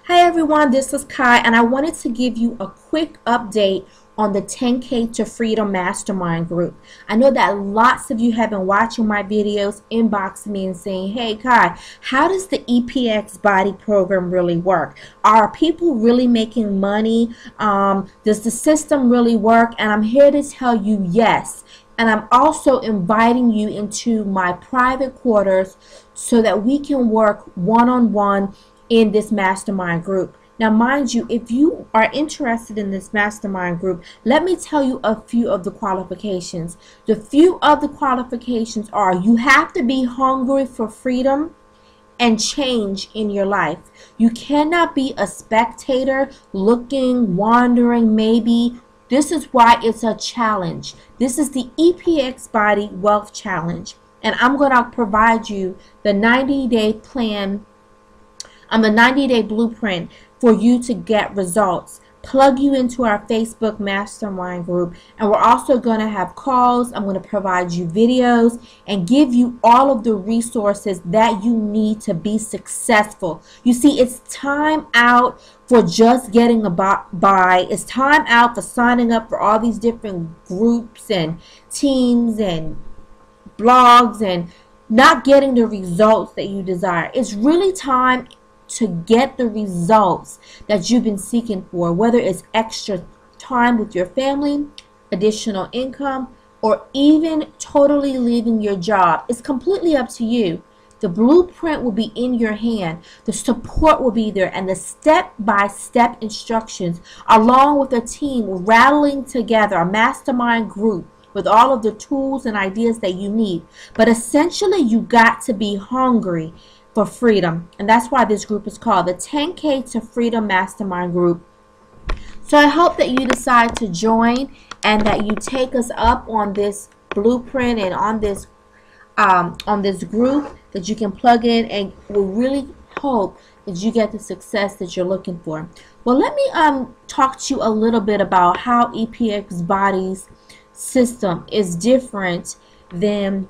Hi everyone, this is Kai and I wanted to give you a quick update on the 10K to Freedom Mastermind group. I know that lots of you have been watching my videos, inboxing me and saying, hey Kai, how does the Epxbody program really work? Are people really making money? Does the system really work? And I'm here to tell you yes. And I'm also inviting you into my private quarters so that we can work one-on-one in this mastermind group. Now, mind you, if you are interested in this mastermind group, let me tell you a few of the qualifications. The few of the qualifications are you have to be hungry for freedom and change in your life. You cannot be a spectator looking, wandering, maybe. This is why it's a challenge. This is the Epxbody Wealth Challenge. And I'm going to provide you the 90-day plan, the 90-day blueprint for you to get results. Plug you into our Facebook mastermind group, and we're also going to have calls. I'm going to provide you videos and give you all of the resources that you need to be successful. You see, it's time out for just getting by. It's time out for signing up for all these different groups and teams and blogs and not getting the results that you desire. It's really time to get the results that you've been seeking for, whether it's extra time with your family, additional income, or even totally leaving your job. It's completely up to you. The blueprint will be in your hand. The support will be there, and the step-by-step instructions, along with a team rattling together, a mastermind group with all of the tools and ideas that you need. But essentially, you got to be hungry for freedom, and that's why this group is called the 10K to Freedom Mastermind Group. So I hope that you decide to join and that you take us up on this blueprint and on this group that you can plug in, and we'll really hope that you get the success that you're looking for. Well, let me talk to you a little bit about how Epxbody's system is different than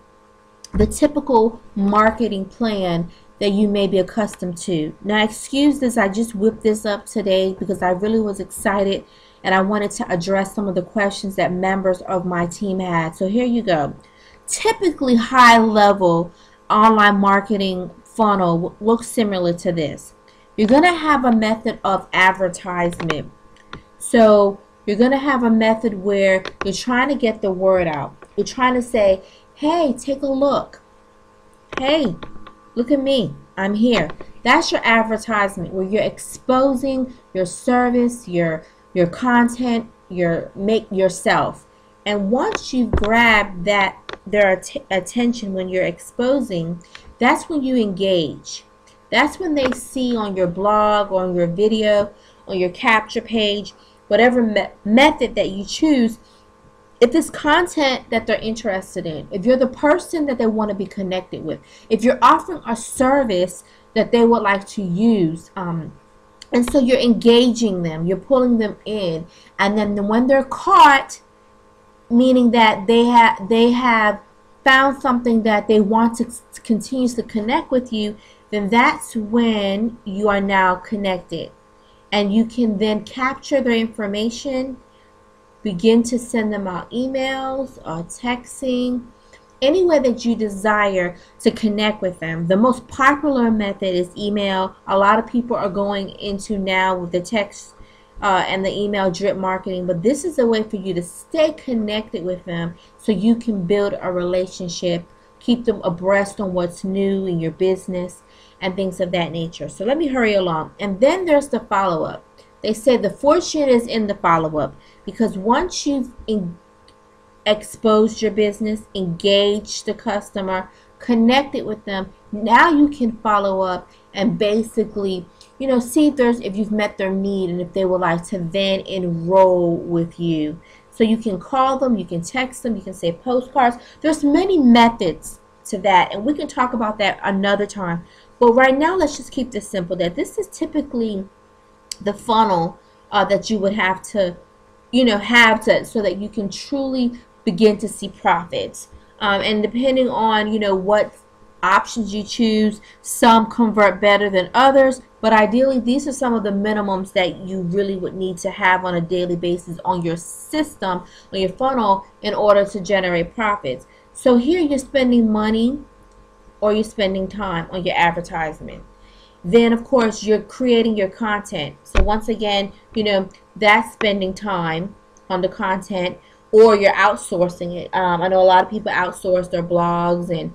the typical marketing plan that you may be accustomed to. Now, excuse this, I just whipped this up today because I really was excited and I wanted to address some of the questions that members of my team had. So here you go. Typically, high-level online marketing funnel looks similar to this. You're going to have a method of advertisement. So you're going to have a method where you're trying to get the word out. You're trying to say, hey, take a look. Hey, look at me, I'm here. That's your advertisement, where you're exposing your service, your content, yourself. And once you grab their attention when you're exposing, that's when you engage. That's when they see on your blog, on your video, on your capture page, whatever method that you choose, if it's content that they're interested in, if you're the person that they want to be connected with, if you're offering a service that they would like to use, and so you're engaging them, you're pulling them in, and then when they're caught, meaning that they have found something that they want to continue to connect with you, then that's when you are now connected, and you can then capture their information, begin to send them out emails or texting, any way that you desire to connect with them. The most popular method is email. A lot of people are going into now with the text and the email drip marketing, but this is a way for you to stay connected with them so you can build a relationship, keep them abreast on what's new in your business and things of that nature. So let me hurry along. And then there's the follow-up. They say the fortune is in the follow-up, because once you've exposed your business, engaged the customer, connected with them, now you can follow up and basically, see if you've met their need and if they would like to then enroll with you. So you can call them, you can text them, you can say postcards. There's many methods to that, and we can talk about that another time. But right now, let's just keep this simple, that this is typically the funnel that you would have to so that you can truly begin to see profits. And depending on what options you choose. Some convert better than others, but ideally these are some of the minimums that you really would need to have on a daily basis on your system, on your funnel, in order to generate profits. So here you're spending money or you're spending time on your advertisement. Then of course you're creating your content. So once again, that's spending time on the content, or you're outsourcing it. I know a lot of people outsource their blogs, and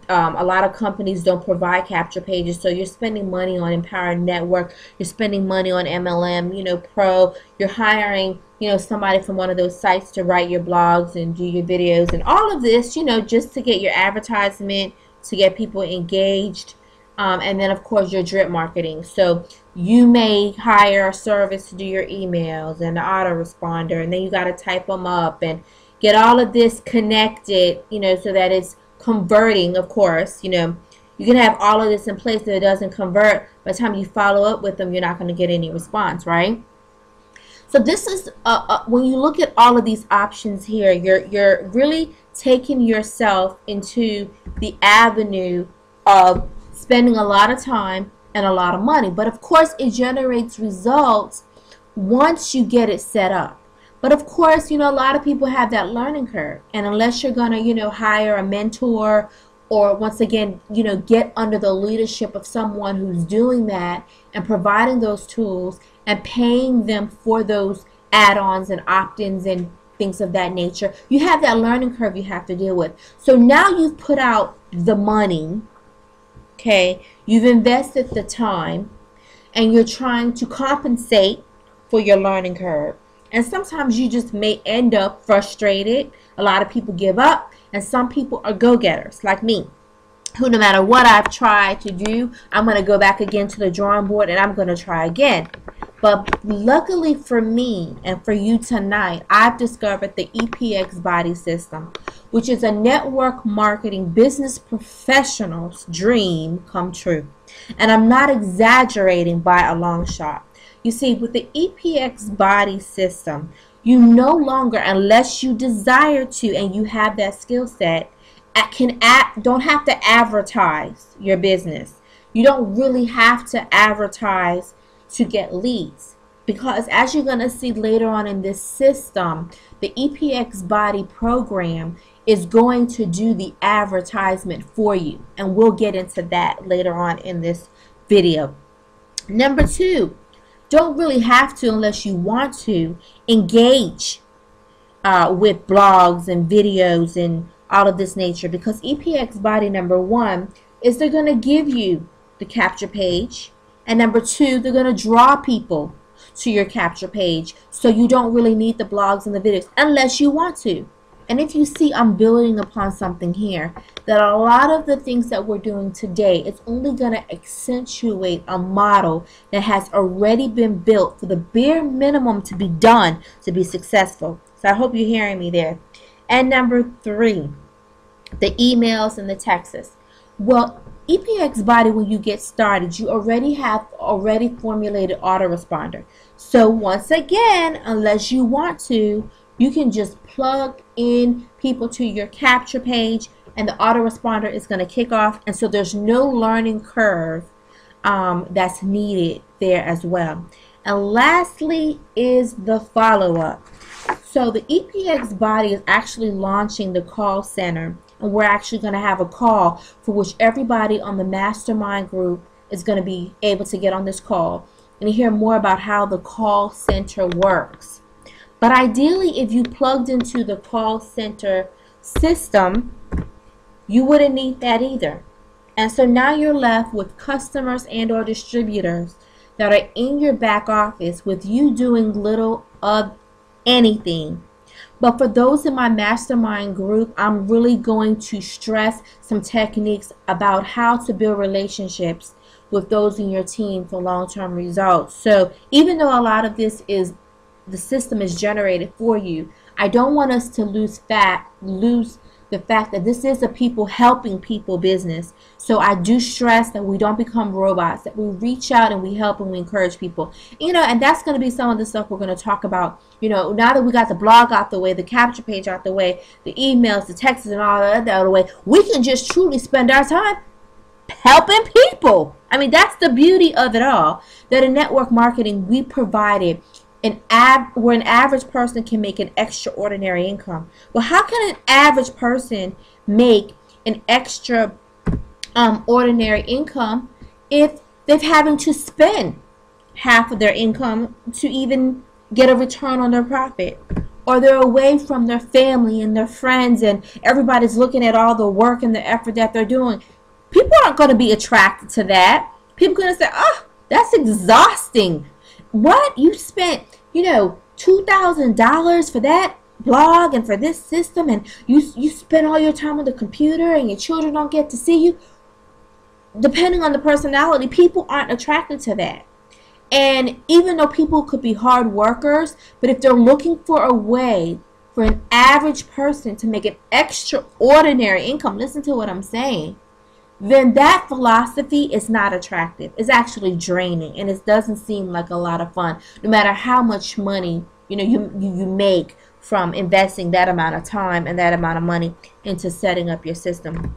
a lot of companies don't provide capture pages, so you're spending money on Empower Network, you're spending money on MLM, Pro, you're hiring, somebody from one of those sites to write your blogs and do your videos and all of this, just to get your advertisement, to get people engaged. And then of course your drip marketing. So you may hire a service to do your emails and the autoresponder, and then you got to type them up and get all of this connected, so that it's converting. Of course, you can have all of this in place that it doesn't convert. By the time you follow up with them, you're not going to get any response, right? So this is when you look at all of these options here, you're really taking yourself into the avenue of spending a lot of time and a lot of money. But of course it generates results once you get it set up. But of course, a lot of people have that learning curve, and unless you're gonna hire a mentor, or once again get under the leadership of someone who's doing that and providing those tools and paying them for those add-ons and opt-ins and things of that nature, you have that learning curve you have to deal with. So now you've put out the money, okay, you've invested the time, and you're trying to compensate for your learning curve. And sometimes you just may end up frustrated. A lot of people give up, and some people are go-getters like me, who no matter what I've tried to do, I'm going to go back again to the drawing board and I'm going to try again. But luckily for me and for you tonight, I've discovered the Epxbody system, which is a network marketing business professional's dream come true. And I'm not exaggerating by a long shot. You see, with the Epxbody system, you no longer, unless you desire to and you have that skill set, don't have to advertise your business. You don't really have to advertise to get leads, because as you're going to see later on in this system, the Epxbody program is going to do the advertisement for you, and we'll get into that later on in this video. Number two, don't really have to, unless you want to, engage with blogs and videos and all of this nature, because Epxbody, number one, is they're going to give you the capture page, and number two, they're going to draw people to your capture page, so you don't really need the blogs and the videos unless you want to. And if you see, I'm building upon something here, that a lot of the things that we're doing today, it's only going to accentuate a model that has already been built for the bare minimum to be done to be successful. So I hope you're hearing me there. And number three, the emails and the texts. Well, Epxbody, when you get started, you already have formulated autoresponder. So once again, unless you want to, you can just plug in people to your capture page, and the autoresponder is going to kick off. And so there's no learning curve that's needed there as well. And lastly is the follow-up. So the Epxbody is actually launching the call center, and we're actually going to have a call for which everybody on the mastermind group is going to be able to get on this call and hear more about how the call center works. But ideally, if you plugged into the call center system, you wouldn't need that either. And so now you're left with customers and or distributors that are in your back office with you doing little of anything. But for those in my mastermind group, I'm really going to stress some techniques about how to build relationships with those in your team for long-term results. So even though a lot of this is the system is generated for you, I don't want us to lose the fact that this is a people helping people business. So I do stress that we don't become robots, that we reach out and we help and we encourage people. And that's going to be some of the stuff we're going to talk about. Now that we got the blog out the way, the capture page out the way, the emails, the texts and all that out of the way, we can just truly spend our time helping people. I mean, that's the beauty of it all. That in network marketing, we provided where an average person can make an extraordinary income. Well, how can an average person make an extra ordinary income if they're having to spend half of their income to even get a return on their profit? Or they're away from their family and their friends and everybody's looking at all the work and the effort that they're doing. People aren't going to be attracted to that. People are going to say, oh, that's exhausting. What? You spent, $2,000 for that blog and for this system, and you spend all your time on the computer and your children don't get to see you. Depending on the personality, people aren't attracted to that. And even though people could be hard workers, but if they're looking for a way for an average person to make an extraordinary income, listen to what I'm saying, then that philosophy is not attractive. It's actually draining, and it doesn't seem like a lot of fun, no matter how much money you make from investing that amount of time and that amount of money into setting up your system.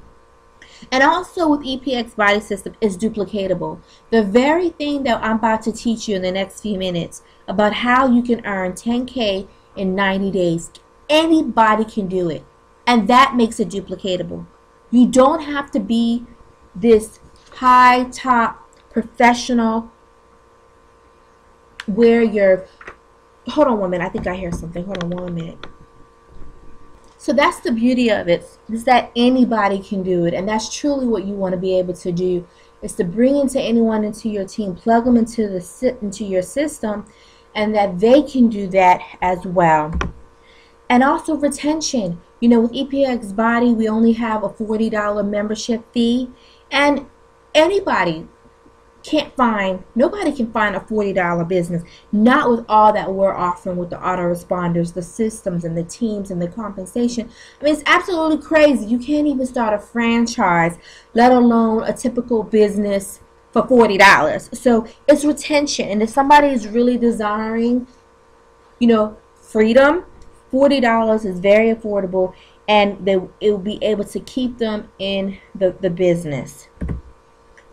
And also with Epxbody system is duplicatable. The very thing that I'm about to teach you in the next few minutes about how you can earn 10K in 90 days, anybody can do it. And that makes it duplicatable. You don't have to be this high top professional where you're, hold on 1 minute, I think I hear something, hold on 1 minute. So that's the beauty of it, is that anybody can do it, and that's truly what you want to be able to do, is to bring anyone into your team, plug them into your system, and that they can do that as well. And also retention. With Epxbody, we only have a $40 membership fee, and nobody can find a $40 business, not with all that we're offering with the autoresponders, the systems, and the teams, and the compensation. I mean, it's absolutely crazy. You can't even start a franchise, let alone a typical business, for $40. So it's retention, and if somebody is really desiring, freedom, $40 is very affordable, and it will be able to keep them in the business.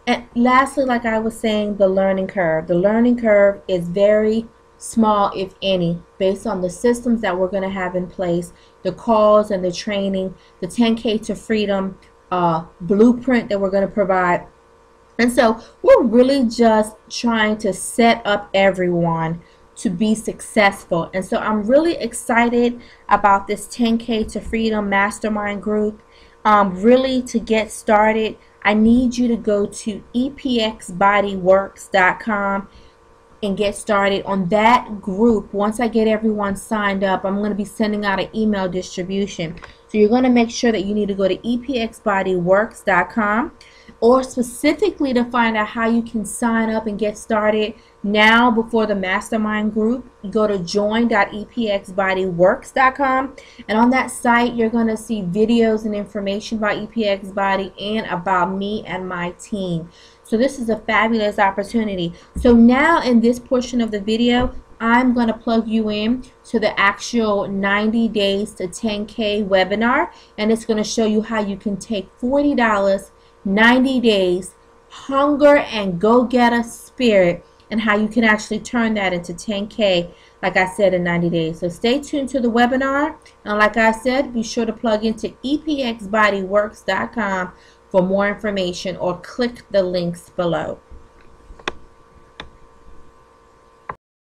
And lastly, like I was saying, the learning curve. The learning curve is very small, if any, based on the systems that we're going to have in place, the calls and the training, the 10K to freedom blueprint that we're going to provide. And so we're really just trying to set up everyone to be successful. And so I'm really excited about this 10K to freedom mastermind group. Really, to get started, I need you to go to epxbodyworks.com and get started on that group. Once I get everyone signed up, I'm going to be sending out an email distribution. So you're going to make sure that you need to go to epxbodyworks.com, or specifically to find out how you can sign up and get started now before the mastermind group, go to join.epxbodyworks.com, and on that site you're going to see videos and information about Epxbody and about me and my team. So this is a fabulous opportunity. So now in this portion of the video, I'm going to plug you in to the actual 90 days to 10K webinar, and it's going to show you how you can take $40, 90 days, hunger and go-getter spirit, and how you can actually turn that into 10K, like I said, in 90 days. So stay tuned to the webinar, and like I said, be sure to plug into epxbodyworks.com for more information, or click the links below.